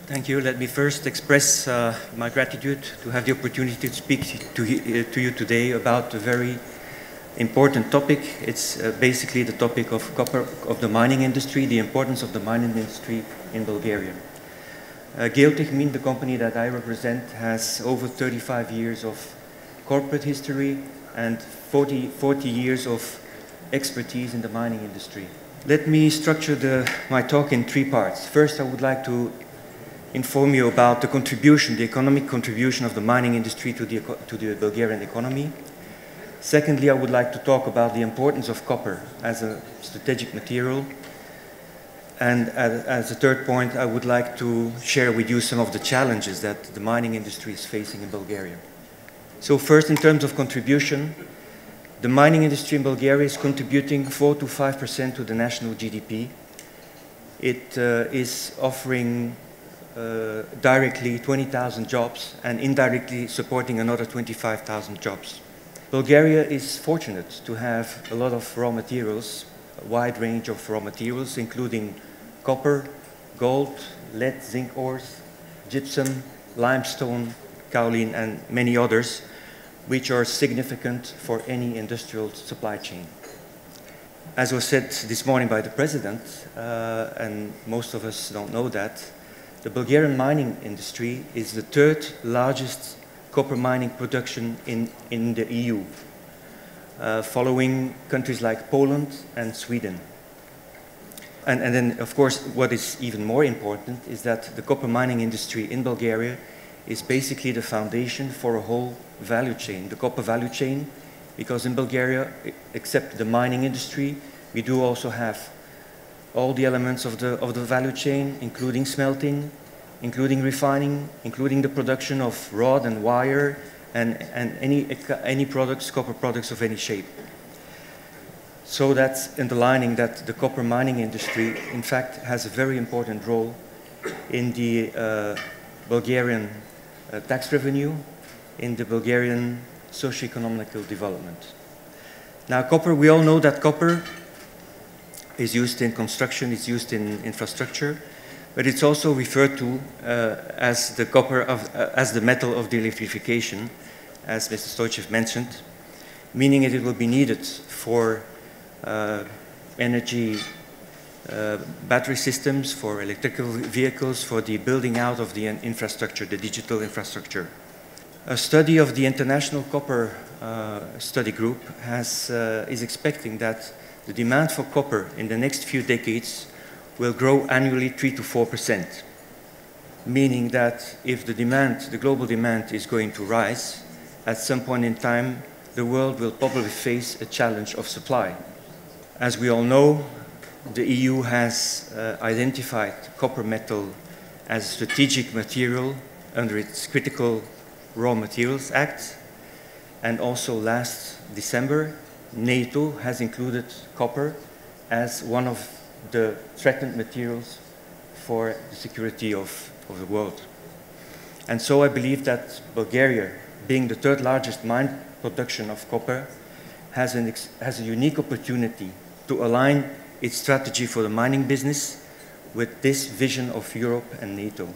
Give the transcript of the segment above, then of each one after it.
Thank you. Let me first express my gratitude to have the opportunity to speak to you today about a very important topic. It's basically the topic of copper, of the mining industry, the importance of the mining industry in Bulgaria. Geotechmine, the company that I represent, has over 35 years of corporate history and 40 years of expertise in the mining industry. Let me structure my talk in three parts. First, I would like to inform you about the contribution, the economic contribution of the mining industry to the Bulgarian economy. Secondly, I would like to talk about the importance of copper as a strategic material. And as a third point, I would like to share with you some of the challenges that the mining industry is facing in Bulgaria. So first, in terms of contribution, the mining industry in Bulgaria is contributing 4 to 5% to the national GDP. It is offering directly 20,000 jobs and indirectly supporting another 25,000 jobs. Bulgaria is fortunate to have a lot of raw materials, a wide range of raw materials, including copper, gold, lead, zinc ores, gypsum, limestone, kaolin, and many others, which are significant for any industrial supply chain. As was said this morning by the President, and most of us don't know that, the Bulgarian mining industry is the third largest copper mining production in the EU, following countries like Poland and Sweden. And then, of course, what is even more important is that the copper mining industry in Bulgaria is basically the foundation for a whole value chain, the copper value chain, because in Bulgaria, except the mining industry, we do also have all the elements of the value chain, including smelting, including refining, including the production of rod and wire, and any products, copper products of any shape. So that's underlining that the copper mining industry, in fact, has a very important role in the Bulgarian tax revenue, in the Bulgarian socio-economical development. Now, copper, we all know that copper is used in construction, it's used in infrastructure, but it's also referred to as the copper as the metal of the electrification, as Mr. Stoichev mentioned, meaning that it will be needed for energy battery systems, for electrical vehicles, for the building out of the infrastructure, the digital infrastructure. A study of the International Copper Study Group is expecting that the demand for copper in the next few decades will grow annually 3 to 4%, meaning that if the global demand is going to rise, at some point in time, the world will probably face a challenge of supply. As we all know, the EU has identified copper metal as a strategic material under its Critical Raw Materials Act, and also last December, NATO has included copper as one of the threatened materials for the security of the world. And so I believe that Bulgaria, being the third largest mine production of copper, has a unique opportunity to align its strategy for the mining business with this vision of Europe and NATO.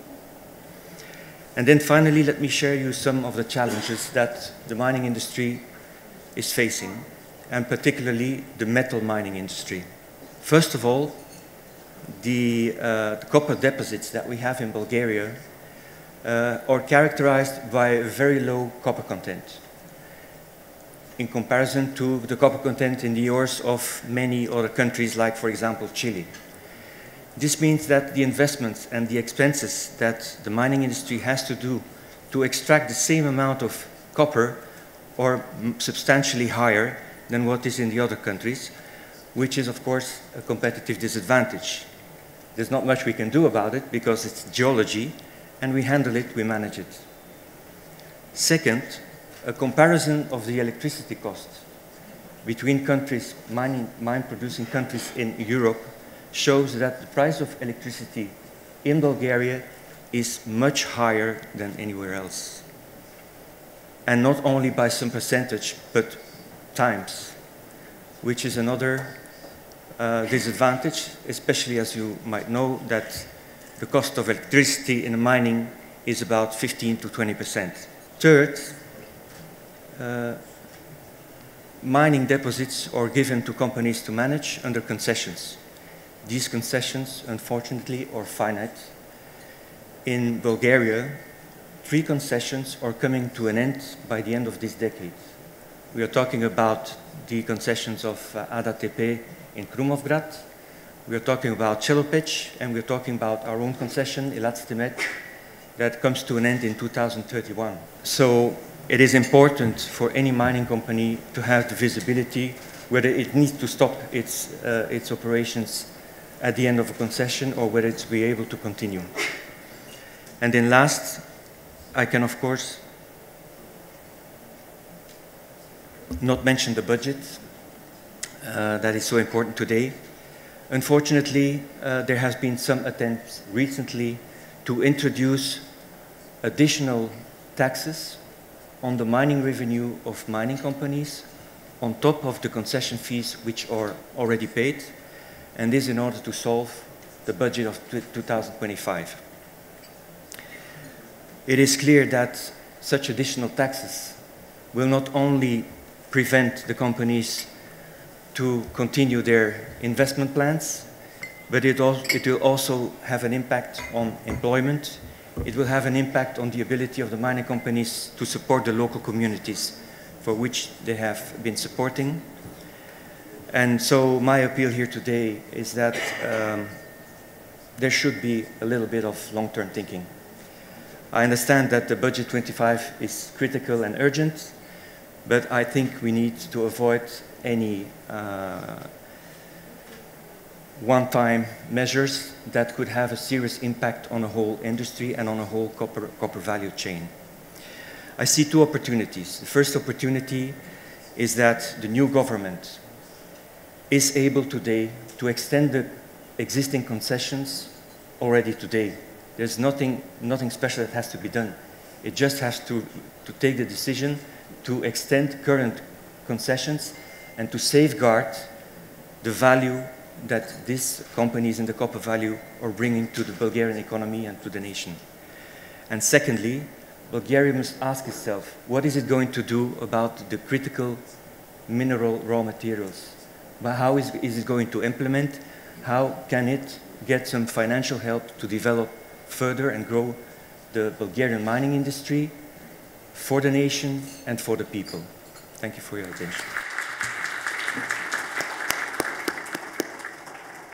And then finally, let me share you some of the challenges that the mining industry is facing, and particularly the metal mining industry. First of all, the copper deposits that we have in Bulgaria are characterized by a very low copper content in comparison to the copper content in the ores of many other countries, like, for example, Chile. This means that the investments and the expenses that the mining industry has to do to extract the same amount of copper are substantially higher than what is in the other countries, which is, of course, a competitive disadvantage. There's not much we can do about it because it's geology, and we handle it, we manage it. Second, a comparison of the electricity costs between countries, mine-producing countries in Europe, shows that the price of electricity in Bulgaria is much higher than anywhere else. And not only by some percentage, but times, which is another disadvantage, especially as you might know that the cost of electricity in mining is about 15 to 20%. Third, mining deposits are given to companies to manage under concessions. These concessions, unfortunately, are finite. In Bulgaria, 3 concessions are coming to an end by the end of this decade. We are talking about the concessions of Ada TP in Krumovgrad. We are talking about Chelopech, and we are talking about our own concession, Elazığ that comes to an end in 2031. So it is important for any mining company to have the visibility whether it needs to stop its operations at the end of a concession or whether it's be able to continue. And then last, I can of course not mention the budget that is so important today. Unfortunately, there has been some attempts recently to introduce additional taxes on the mining revenue of mining companies on top of the concession fees which are already paid, and this in order to solve the budget of 2025. It is clear that such additional taxes will not only prevent the companies to continue their investment plans, but it will also have an impact on employment. It will have an impact on the ability of the mining companies to support the local communities for which they have been supporting. And so my appeal here today is that there should be a little bit of long-term thinking. I understand that the budget 25 is critical and urgent, but I think we need to avoid any one-time measures that could have a serious impact on the whole industry and on the whole copper value chain. I see 2 opportunities. The first opportunity is that the new government is able today to extend the existing concessions already today. There's nothing special that has to be done. It just has to take the decision to extend current concessions and to safeguard the value that these companies in the copper value are bringing to the Bulgarian economy and to the nation. And secondly, Bulgaria must ask itself, what is it going to do about the critical mineral raw materials? But how is it going to implement? How can it get some financial help to develop further and grow the Bulgarian mining industry for the nation and for the people? Thank you for your attention.